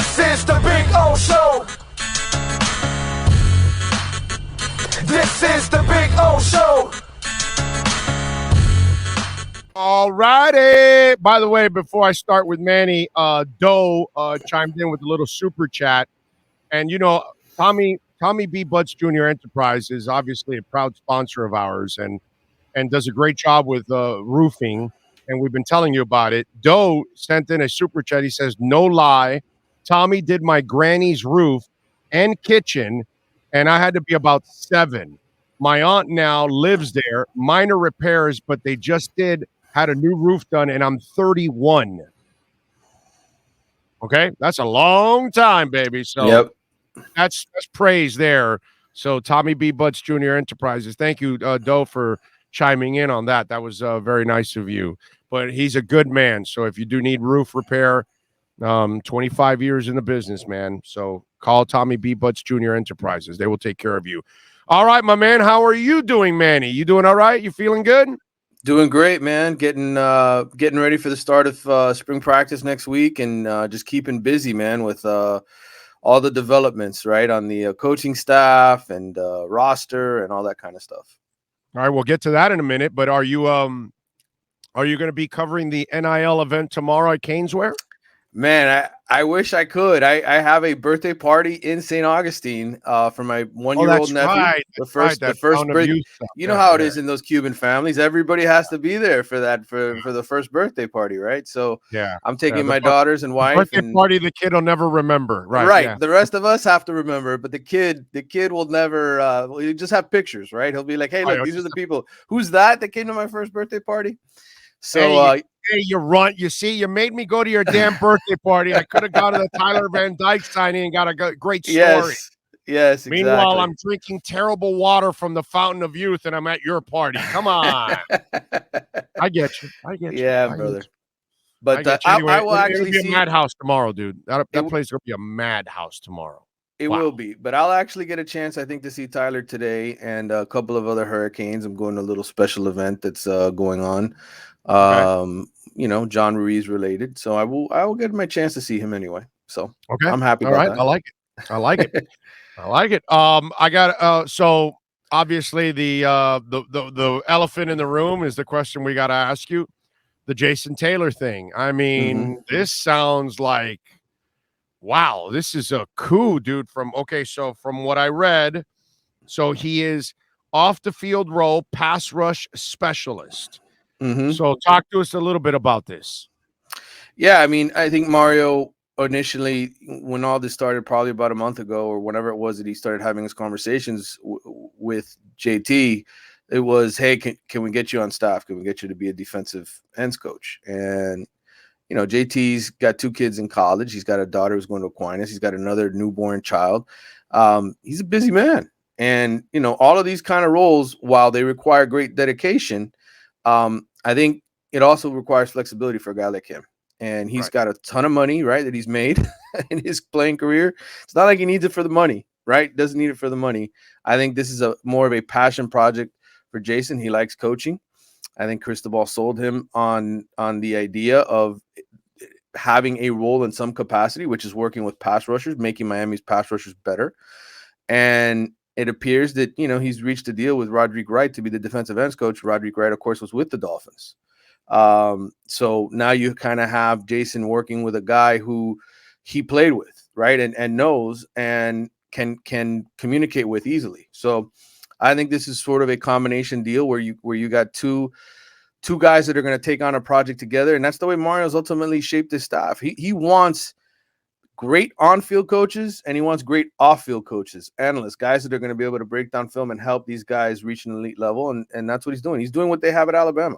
This is the Big O Show. This is the Big O Show. All righty. By the way, before I start with Manny, Doe chimed in with a little super chat. And, you know, Tommie B. Butts Jr. Enterprise is obviously a proud sponsor of ours and does a great job with roofing. And we've been telling you about it. Doe sent in a super chat. He says, no lie, Tommie did my granny's roof and kitchen, and I had to be about 7. My aunt now lives there. Minor repairs, but they just had a new roof done, and I'm 31. Okay? That's a long time, baby. So yep. That's praise there. So Tommie B. Butts Jr. Enterprises. Thank you, Doe, for chiming in on that. That was very nice of you. But he's a good man. So if you do need roof repair, 25 years in the business, man. So call Tommie B. Butts Jr. Enterprises. They will take care of you. All right, my man. How are you doing, Manny? You doing all right? You feeling good? Doing great, man. Getting ready for the start of spring practice next week, and just keeping busy, man, with all the developments, right, on the coaching staff and roster and all that kind of stuff. All right, we'll get to that in a minute. But are you going to be covering the NIL event tomorrow at Caneswear? Man, I wish I could. I have a birthday party in St. Augustine for my 1-year-old nephew. Right. The first birthday. You know how it is in those Cuban families. Everybody has to be there for that for the first birthday party, right? So yeah, I'm taking my daughters and wife. Birthday party the kid will never remember. Right. Right. Yeah. The rest of us have to remember, but the kid will never. You just have pictures, right? He'll be like, "Hey, look, these are the people. Who's that came to my first birthday party?" So. Hey, you runt. You see, you made me go to your damn birthday party. I could have gone to the Tyler Van Dyke signing and got a great story. Yes, exactly. Meanwhile, I'm drinking terrible water from the Fountain of Youth, and I'm at your party. Come on. I get you. Yeah, brother. But I will actually be a madhouse tomorrow, dude. That place will be a madhouse tomorrow. It will be. But I'll actually get a chance, I think, to see Tyler today and a couple of other Hurricanes. I'm going to a little special event that's going on. Okay. You know, John Ruiz related. So I will get my chance to see him anyway. So okay. I'm happy about that. I like it. I like it. I like it. I got so obviously the elephant in the room is the question we got to ask you. The Jason Taylor thing. I mean, this sounds like, wow, this is a coup, dude. So from what I read, so he is off the field role pass rush specialist. So talk to us a little bit about this. Yeah, I mean, I think Mario initially, when all this started, probably about a month ago or whenever it was that he started having his conversations with JT, it was, hey, can we get you on staff? Can we get you to be a defensive ends coach? And, you know, JT's got 2 kids in college. He's got a daughter who's going to Aquinas. He's got another newborn child. He's a busy man. And, you know, all of these kind of roles, while they require great dedication, I think it also requires flexibility for a guy like him. And he's got a ton of money, right, that he's made in his playing career. It's not like he needs it for the money, right? Doesn't need it for the money. I think this is more of a passion project for Jason. He likes coaching. I think Cristobal sold him on the idea of having a role in some capacity, which is working with pass rushers, making Miami's pass rushers better. And it appears that, you know, he's reached a deal with Roderick Wright to be the defensive ends coach. Roderick Wright, of course, was with the Dolphins. So now you kind of have Jason working with a guy who he played with, right, and knows and can communicate with easily. So I think this is sort of a combination deal where you got two guys that are going to take on a project together, and that's the way Mario's ultimately shaped his staff. He wants great on-field coaches, and he wants great off-field coaches, analysts, guys that are going to be able to break down film and help these guys reach an elite level, and that's what he's doing. He's doing what they have at Alabama.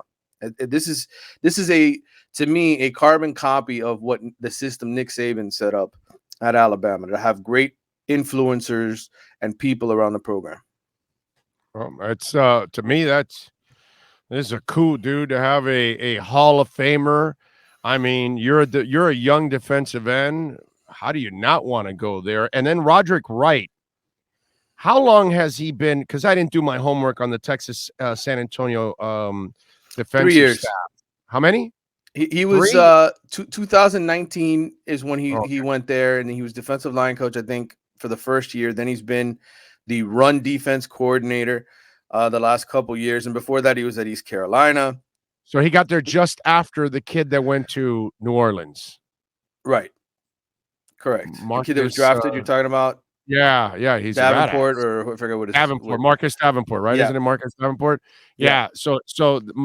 This is to me a carbon copy of what the system Nick Saban set up at Alabama, to have great influencers and people around the program. Well, it's to me this is a coup, dude, to have a Hall of Famer. I mean, you're a young defensive end. How do you not want to go there? And then Roderick Wright. How long has he been? Because I didn't do my homework on the Texas San Antonio defensive 3 years. staff. How many? He was 2019 is when he went there, and he was defensive line coach, I think, for the first year. Then he's been the run defense coordinator the last couple years, and before that he was at East Carolina. So he got there just after the kid that went to New Orleans. Right. Correct. Marcus, the kid that was drafted, you're talking about? Yeah, he's Davenport, a badass. or I forget what it's Davenport, Marcus Davenport, right? Yeah. Isn't it Marcus Davenport? Yeah. So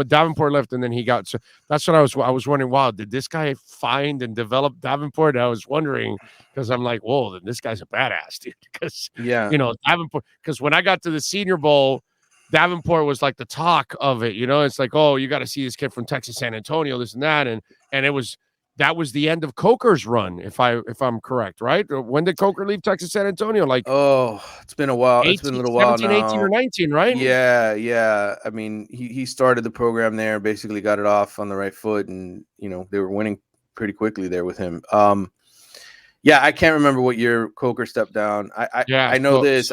Davenport left, and then he got. So that's what I was wondering. Wow, did this guy find and develop Davenport? I was wondering because I'm like, whoa, then this guy's a badass, dude. Because Davenport. Because when I got to the Senior Bowl, Davenport was like the talk of it. It's like, oh, you got to see this kid from Texas, San Antonio, this and that, and it was. That was the end of Coker's run, if I'm correct, right? When did Coker leave Texas San Antonio? Like, it's been a while. It's been a little while now. 18 or 19, right? Yeah. I mean, he started the program there, basically got it off on the right foot, and they were winning pretty quickly there with him. I can't remember what year Coker stepped down. I know this.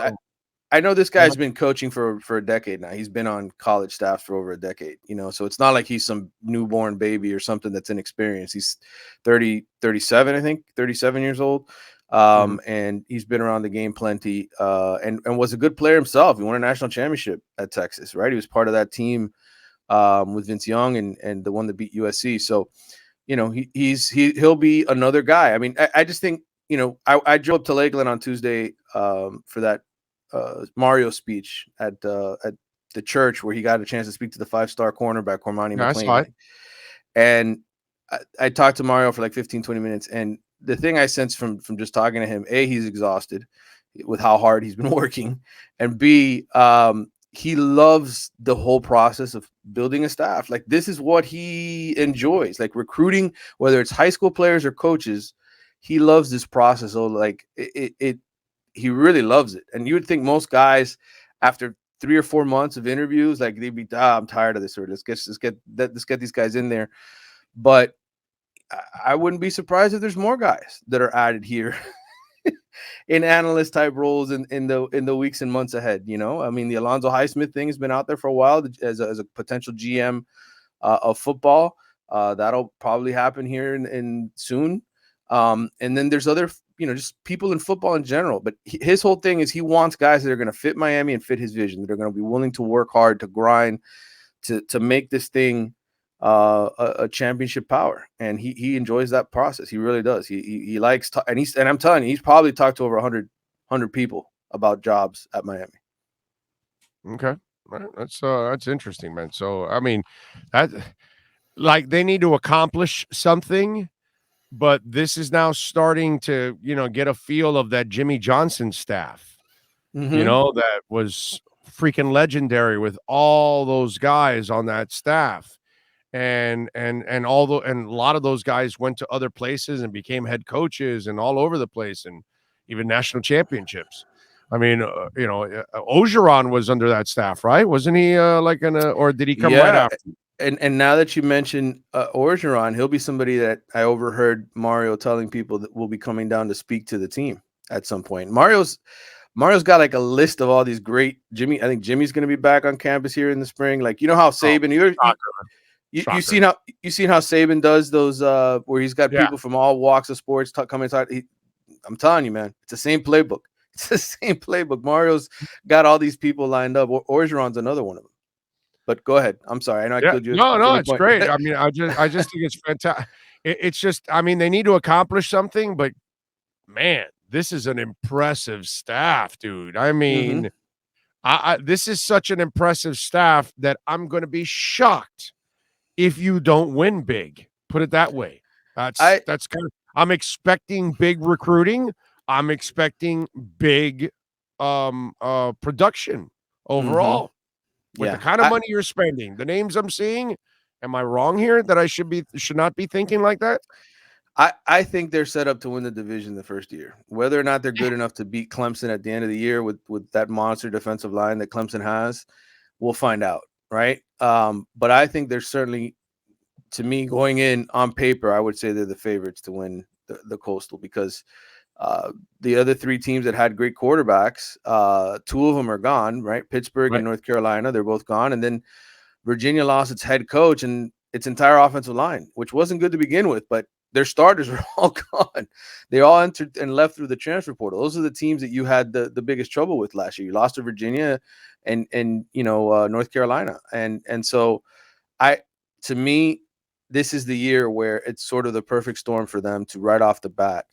I know this guy's been coaching for a decade now. He's been on college staff for over a decade, so it's not like he's some newborn baby or something that's inexperienced. He's 37, I think, 37 years old. And he's been around the game plenty, and was a good player himself. He won a national championship at Texas, right? He was part of that team with Vince Young and the one that beat USC. So, he'll be another guy. I mean, I just think, I drove up to Lakeland on Tuesday for that Mario speech at the church where he got a chance to speak to the 5-star cornerback Cormani McClain. And I talked to Mario for like 15-20 minutes, and the thing I sensed from just talking to him, A, he's exhausted with how hard he's been working, and B, he loves the whole process of building a staff. Like, this is what he enjoys, like recruiting, whether it's high school players or coaches. He loves this process. So like he really loves it. And you would think most guys, after 3 or 4 months of interviews, like they'd be, I'm tired of this, or let's get these guys in there. But I wouldn't be surprised if there's more guys that are added here in analyst type roles in the weeks and months ahead. I mean, the Alonzo Highsmith thing has been out there for a while as a potential GM of football. That'll probably happen here in soon. And then there's other, just people in football in general. But his whole thing is he wants guys that are going to fit Miami and fit his vision, that are going to be willing to work hard, to grind, to make this thing a championship power. And he enjoys that process. He really does. He likes and I'm telling you, he's probably talked to over 100 people about jobs at Miami. Okay. That's interesting, man. So, I mean, that, like, they need to accomplish something. But this is now starting to, get a feel of that Jimmy Johnson staff, that was freaking legendary with all those guys on that staff. And a lot of those guys went to other places and became head coaches and all over the place, and even national championships. I mean, Ogeron was under that staff, right? Wasn't he or did he come right after? And now that you mentioned Orgeron, he'll be somebody that I overheard Mario telling people that will be coming down to speak to the team at some point. Mario's got like a list of all these great I think Jimmy's going to be back on campus here in the spring. Like, how Saban, you've seen how Saban does those where he's got people from all walks of sports coming inside. I'm telling you, man, it's the same playbook. It's the same playbook. Mario's got all these people lined up. Orgeron's another one of them. But go ahead. I'm sorry. I know I killed you. No, it's great. I mean, I just think it's fantastic. It's just, I mean, they need to accomplish something, but man, this is an impressive staff, dude. I mean, this is such an impressive staff that I'm going to be shocked if you don't win big. Put it that way. That's kind of, I'm expecting big recruiting. I'm expecting big production overall. With the kind of money you're spending, the names I'm seeing, am I wrong here that I should not be thinking like that? I think they're set up to win the division the first year. Whether or not they're good enough to beat Clemson at the end of the year with that monster defensive line that Clemson has, we'll find out, right? But I think they're certainly, to me, going in on paper, I would say they're the favorites to win the Coastal, because the other 3 teams that had great quarterbacks, 2 of them are gone, right? Pittsburgh and North Carolina, they're both gone. And then Virginia lost its head coach, and its entire offensive line, which wasn't good to begin with, but their starters were all gone. They all entered and left through the transfer portal. Those are the teams that you had the biggest trouble with last year. You lost to Virginia and North Carolina. And so to me, this is the year where it's sort of the perfect storm for them to right off the bat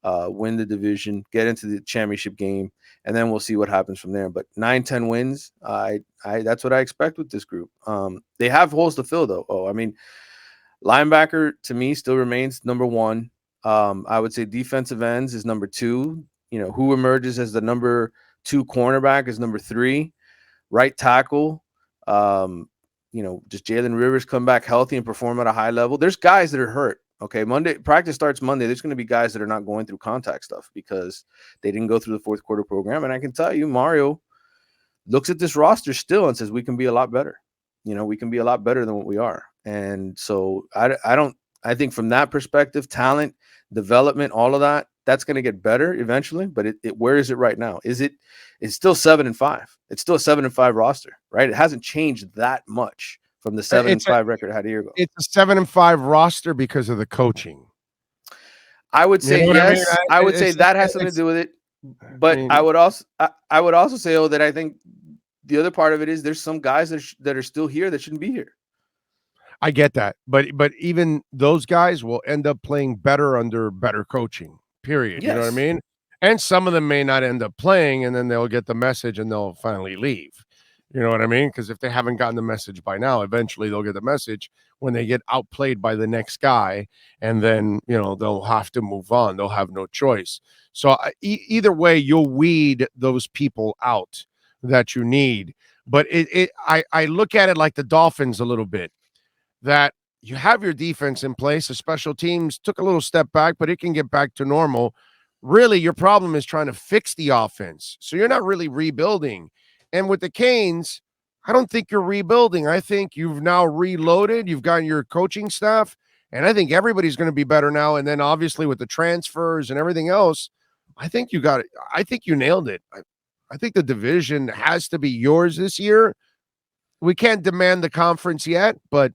win the division, get into the championship game, and then we'll see what happens from there. But 9-10 wins, that's what I expect with this group. They have holes to fill, though. I mean, linebacker to me still remains number one. I would say defensive ends is number two. Who emerges as the number two cornerback is number three. Right tackle, just Jalen Rivers come back healthy and perform at a high level. There's guys that are hurt. Okay, practice starts Monday. There's going to be guys that are not going through contact stuff because they didn't go through the fourth quarter program. And I can tell you, Mario looks at this roster still and says we can be a lot better. We can be a lot better than what we are. And so I think from that perspective, talent, development, all of that's going to get better eventually. But where is it right now? It's still 7-5. It's still a 7-5 roster, right? It hasn't changed that much from the 7-5 record I had a year ago. It's a 7-5 roster because of the coaching. I would say yes. I mean? I would say that has something to do with it. But I would also say, that I think the other part of it is there's some guys that are still here that shouldn't be here. I get that, but even those guys will end up playing better under better coaching. Period. Yes. You know what I mean? And some of them may not end up playing, and then they'll get the message and they'll finally leave. You know what I mean? Because if they haven't gotten the message by now, eventually they'll get the message when they get outplayed by the next guy, and then they'll have to move on. They'll have no choice. So either way, you'll weed those people out that you need. But I look at it like the Dolphins a little bit, that you have your defense in place. The special teams took a little step back, but it can get back to normal. Really, your problem is trying to fix the offense. So you're not really rebuilding. And with the Canes, I don't think you're rebuilding. I think you've now reloaded. You've got your coaching staff, and I think everybody's going to be better now. And then obviously with the transfers and everything else, I think you got it. I think you nailed it. I think the division has to be yours this year. We can't demand the conference yet, but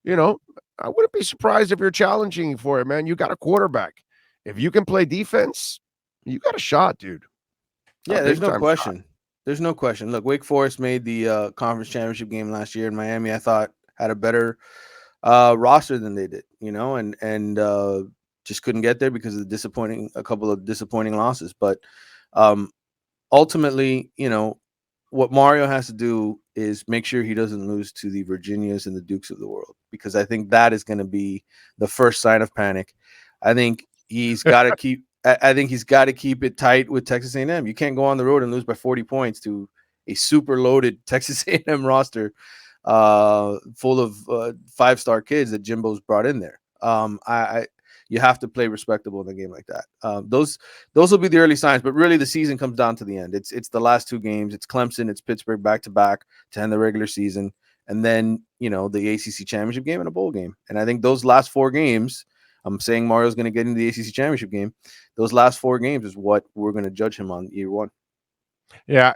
I wouldn't be surprised if you're challenging for it, man. You got a quarterback. If you can play defense, you got a shot, dude. Yeah, there's no question. Shot. There's no question. Look, Wake Forest made the conference championship game last year in Miami. I thought had a better roster than they did, and just couldn't get there because of a couple of disappointing losses. But ultimately, what Mario has to do is make sure he doesn't lose to the Virginias and the Dukes of the world, because I think that is going to be the first sign of panic. I think he's got to keep. I think he's got to keep it tight with Texas A&M. You can't go on the road and lose by 40 points to a super loaded Texas A&M roster full of 5-star kids that Jimbo's brought in there. You have to play respectable in a game like that. Those will be the early signs, but really the season comes down to the end. It's the last two games. It's Clemson, it's Pittsburgh back to back to end the regular season, and then the ACC championship game and a bowl game. And I think those last 4 games, I'm saying Mario's going to get into the ACC championship game. Those last 4 games is what we're going to judge him on year one. Yeah,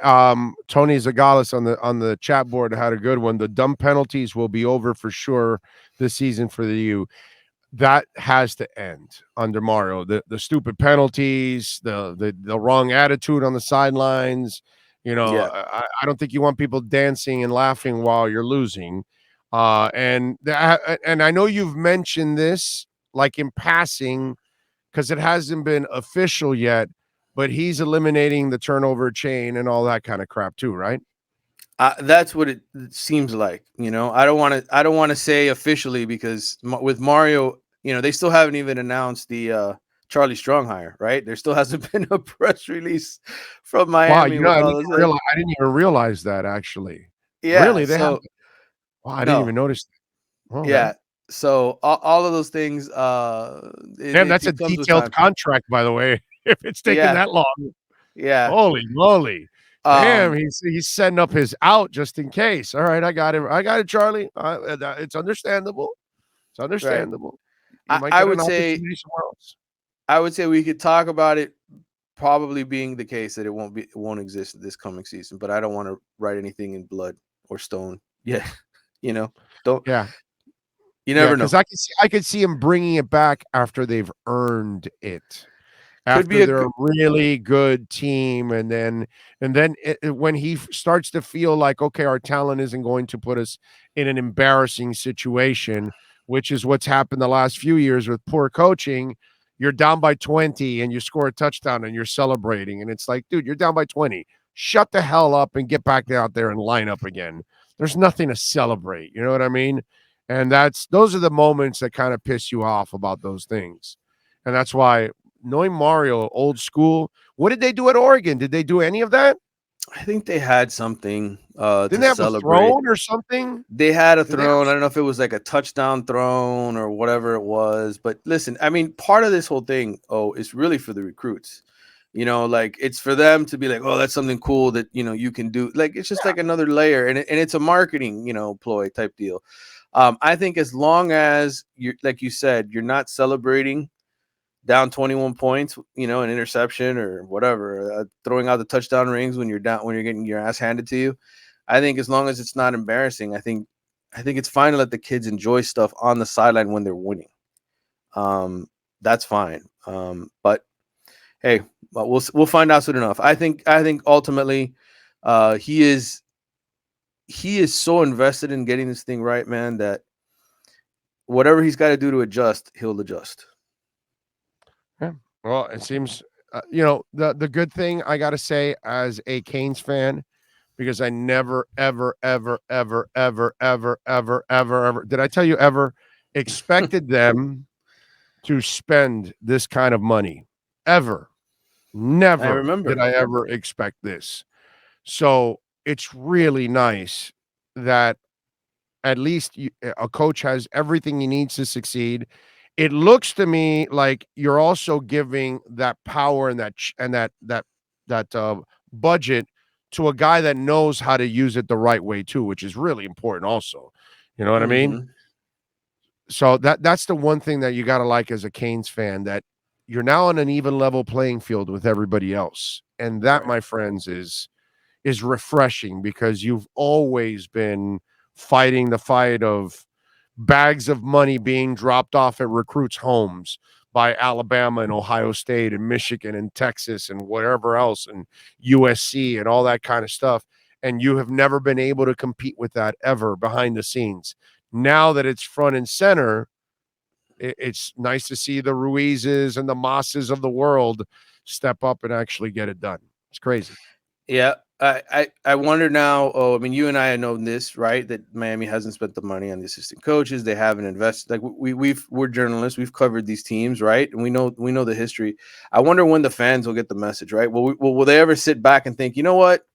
Tony Zagalis on the chat board had a good one. The dumb penalties will be over for sure this season for the U. That has to end under Mario. The stupid penalties, the wrong attitude on the sidelines. Yeah. I don't think you want people dancing and laughing while you're losing. And I know you've mentioned this like in passing because it hasn't been official yet, but he's eliminating the turnover chain and all that kind of crap too, right? That's what it seems like. I don't want to say officially because with Mario, they still haven't even announced the Charlie Strong hire, right? There still hasn't been a press release from Miami. Wow, I didn't even realize that actually. Yeah, really, they have. Wow, I didn't even notice that. Oh, yeah. So all of those things. Damn, that's a detailed contract, by the way. If it's taking that long. Yeah. Holy moly. Damn, he's setting up his out just in case. All right, I got it, Charlie. It's understandable. It's understandable. Right. I would say we could talk about it probably being the case that it won't exist this coming season, but I don't want to write anything in blood or stone. Yeah. Don't. Yeah. You Yeah, never know. because I could see him bringing it back after they've earned it. Could be After a they're a really good team, when he starts to feel like, okay, our talent isn't going to put us in an embarrassing situation, which is what's happened the last few years with poor coaching. You're down by 20 and you score a touchdown and you're celebrating, and it's like, dude, you're down by 20. Shut the hell up and get back out there and line up again. There's nothing to celebrate. You know what I mean? And those are the moments that kind of piss you off about those things. And that's why, knowing Mario, old school. What did they do at Oregon? Did they do any of that? I think they had something Didn't to they have a celebrate. throne or something? They had a Did they have? throne. I don't know if it was like a touchdown throne or whatever it was. But listen, I mean, part of this whole thing, is really for the recruits. Like it's for them to be like, oh, that's something cool that you can do. Like it's just like another layer, and it's a marketing ploy type deal. I think as long as you're, like you said, you're not celebrating down 21 points, an interception or whatever, throwing out the touchdown rings when you're down, when you're getting your ass handed to you. I think as long as it's not embarrassing, I think it's fine to let the kids enjoy stuff on the sideline when they're winning. That's fine. But hey, we'll find out soon enough. I think ultimately, he is so invested in getting this thing right, man, that whatever he's got to do to adjust, he'll adjust. Yeah. Well, it seems the good thing I got to say as a Canes fan, because I never, ever, ever, ever, ever, ever, ever, ever, ever, did I tell you ever expected them to spend this kind of money? Ever. I Never did remember. I ever expect this. So it's really nice that at least a coach has everything he needs to succeed. It looks to me like you're also giving that power and that budget to a guy that knows how to use it the right way too, which is really important. Also, you know what I mean? Mm-hmm. So that's the one thing that you got to like as a Canes fan, that you're now on an even level playing field with everybody else, and that, Right. my friends, is refreshing, because you've always been fighting the fight of bags of money being dropped off at recruits' homes by Alabama and Ohio State and Michigan and Texas and whatever else, and USC and all that kind of stuff. And you have never been able to compete with that ever behind the scenes. Now that it's front and center, it's nice to see the Ruizes and the Mosses of the world step up and actually get it done. It's crazy. Yeah. I wonder now. Oh, I mean, you and I have known this, right? That Miami hasn't spent the money on the assistant coaches. They haven't invested. Like we're journalists. We've covered these teams, right? And we know the history. I wonder when the fans will get the message, right? Will they ever sit back and think, you know what?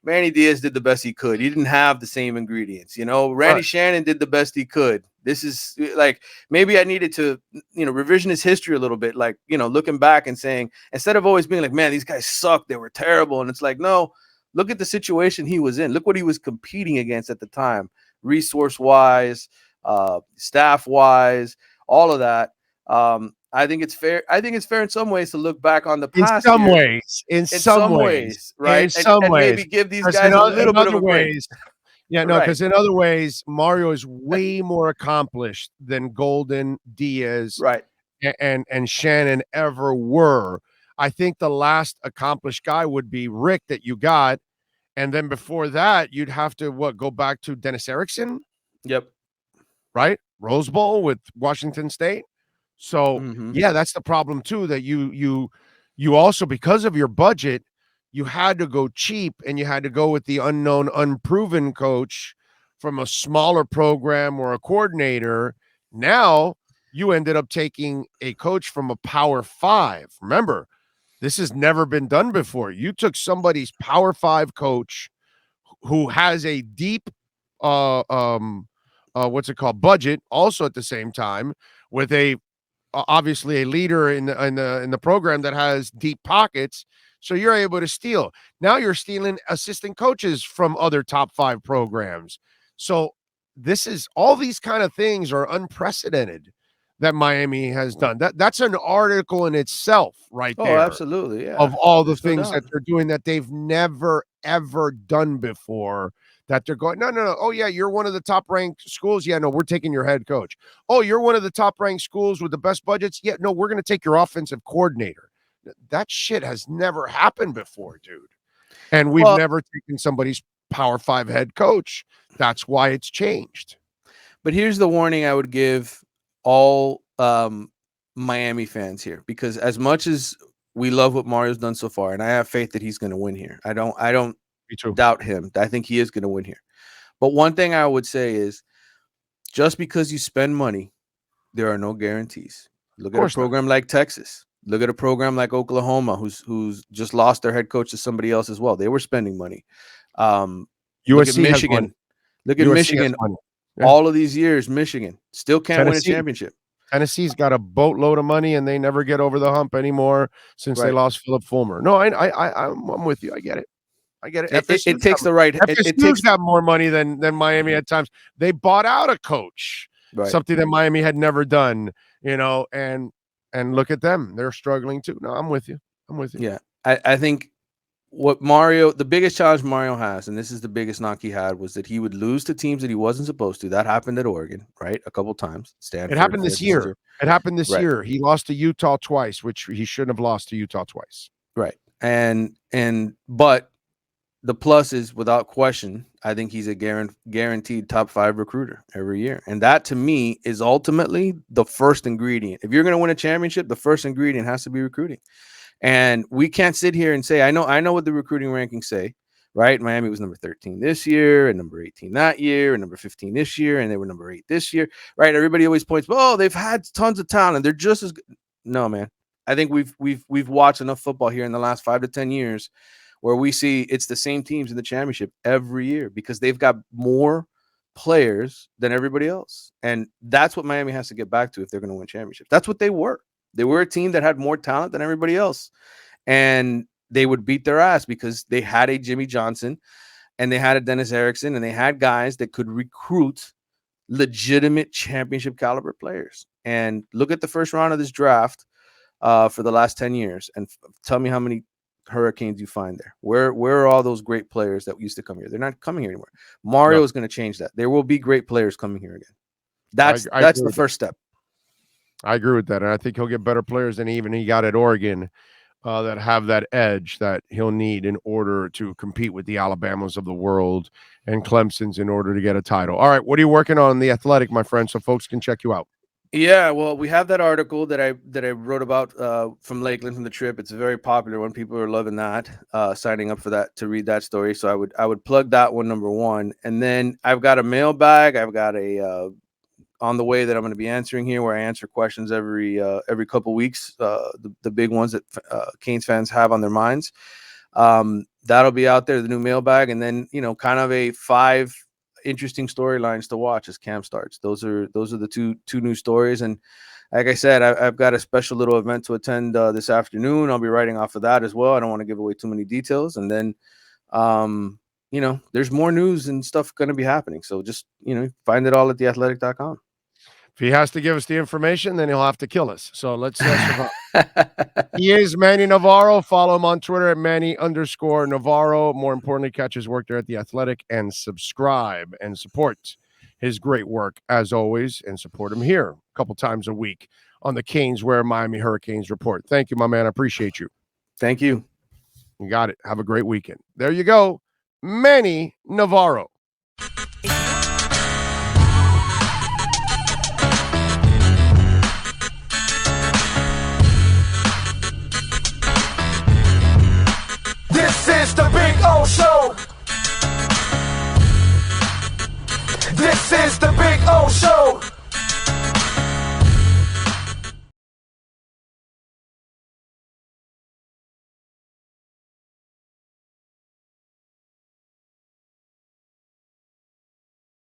Manny Diaz did the best he could. He didn't have the same ingredients. Randy Shannon did the best he could. This is like, maybe I needed to, revisionist history a little bit, like, looking back and saying, instead of always being like, man, these guys suck, they were terrible. And it's like, no, look at the situation he was in. Look what he was competing against at the time, resource wise, staff wise, all of that. I think it's fair. I think it's fair in some ways to look back on the past In year. some ways, Right? in some and ways, maybe give these 'cause guys a little in bit of other a break. ways, yeah, no, Right. because in other ways, Mario is way more accomplished than Golden, Diaz, Right. and Shannon ever were. I think the last accomplished guy would be Rick that you got, and then before that, you'd have to go back to Dennis Erickson, Yep. right? Rose Bowl with Washington State. So Mm-hmm. yeah, that's the problem too. That you also, because of your budget, you had to go cheap, and you had to go with the unknown, unproven coach from a smaller program or a coordinator. Now you ended up taking a coach from a Power Five. Remember, this has never been done before. You took somebody's Power Five coach who has a deep what's it called, budget, also at the same time, with a obviously a leader in the program that has deep pockets. So you're able to steal. Now you're stealing assistant coaches from other top 5 programs. So this is, all these kind of things are unprecedented that Miami has done. That's an article in itself right Oh, there, absolutely. Yeah. of all the There's no things doubt. that they're doing that they've never ever done before, that they're going, no. Oh, yeah, you're one of the top-ranked schools. Yeah, no, we're taking your head coach. Oh, you're one of the top-ranked schools with the best budgets. Yeah, no, we're going to take your offensive coordinator. That shit has never happened before, dude. And we've never taken somebody's Power 5 head coach. That's why it's changed. But here's the warning I would give all Miami fans here, because as much as we love what Mario's done so far, and I have faith that he's going to win here. I don't doubt him. I think he is going to win here. But one thing I would say is, just because you spend money, there are no guarantees. Look at a program like Texas. Look at a program like Oklahoma, who's just lost their head coach to somebody else as well. They were spending money. Look at Michigan. Look at Michigan. Yeah. All of these years, Michigan still can't win a championship. Tennessee's got a boatload of money, and they never get over the hump anymore since they lost Philip Fulmer. No, I'm with you. I get it. It takes the right. FSU's got more money than Miami at times. They bought out a coach, something that Miami had never done. And look at them; they're struggling too. No, I'm with you. Yeah, I think the biggest challenge Mario has, and this is the biggest knock he had, was that he would lose to teams that he wasn't supposed to. That happened at Oregon, right? A couple times. Stanford, it happened this year. Year. He lost to Utah twice, which he shouldn't have lost to Utah twice. Right. But the plus is, without question, I think he's a guaranteed top 5 recruiter every year. And that, to me, is ultimately the first ingredient. If you're going to win a championship, the first ingredient has to be recruiting. And we can't sit here and say, I know what the recruiting rankings say, right? Miami was number 13 this year, and number 18 that year, and number 15 this year, and they were number 8 this year, right? Everybody always points, they've had tons of talent. They're just as good. No, man. I think we've watched enough football here in the last 5 to 10 years where we see it's the same teams in the championship every year, because they've got more players than everybody else. And that's what Miami has to get back to if they're going to win championships. That's what they were. They were a team that had more talent than everybody else, and they would beat their ass because they had a Jimmy Johnson and they had a Dennis Erickson, and they had guys that could recruit legitimate championship caliber players. And look at the first round of this draft for the last 10 years and tell me how many Hurricanes you find there. Where are all those great players that used to come here? They're not coming here anymore. Mario is going to change that. There will be great players coming here again. That's the first step. I agree with that, and I think he'll get better players than even he got at Oregon that have that edge that he'll need in order to compete with the Alabamas of the world and Clemson's in order to get a title. All right, what are you working on in The Athletic, my friend, so folks can check you out? Yeah, well, we have that article that I wrote about from Lakeland, from the trip. It's a very popular one. People are loving that, signing up for that to read that story. So I would plug that one, number one. And then I've got a mailbag. I've got a on the way that I'm going to be answering here, where I answer questions every couple weeks, the big ones that Canes fans have on their minds. That'll be out there, the new mailbag, and then kind of a 5 interesting storylines to watch as camp starts. Those are the two new stories, and like I said, I've got a special little event to attend this afternoon. I'll be writing off of that as well. I don't want to give away too many details, and then there's more news and stuff going to be happening. So just find it all at theathletic.com. If he has to give us the information, then he'll have to kill us. So let's survive. He is Manny Navarro. Follow him on Twitter at Manny_Navarro. More importantly, catch his work there at The Athletic and subscribe and support his great work as always, and support him here a couple times a week on the Canes Wear Miami Hurricanes Report. Thank you, my man. I appreciate you. Thank you. You got it. Have a great weekend. There you go. Manny Navarro. This is the Big O Show. This is the Big O Show.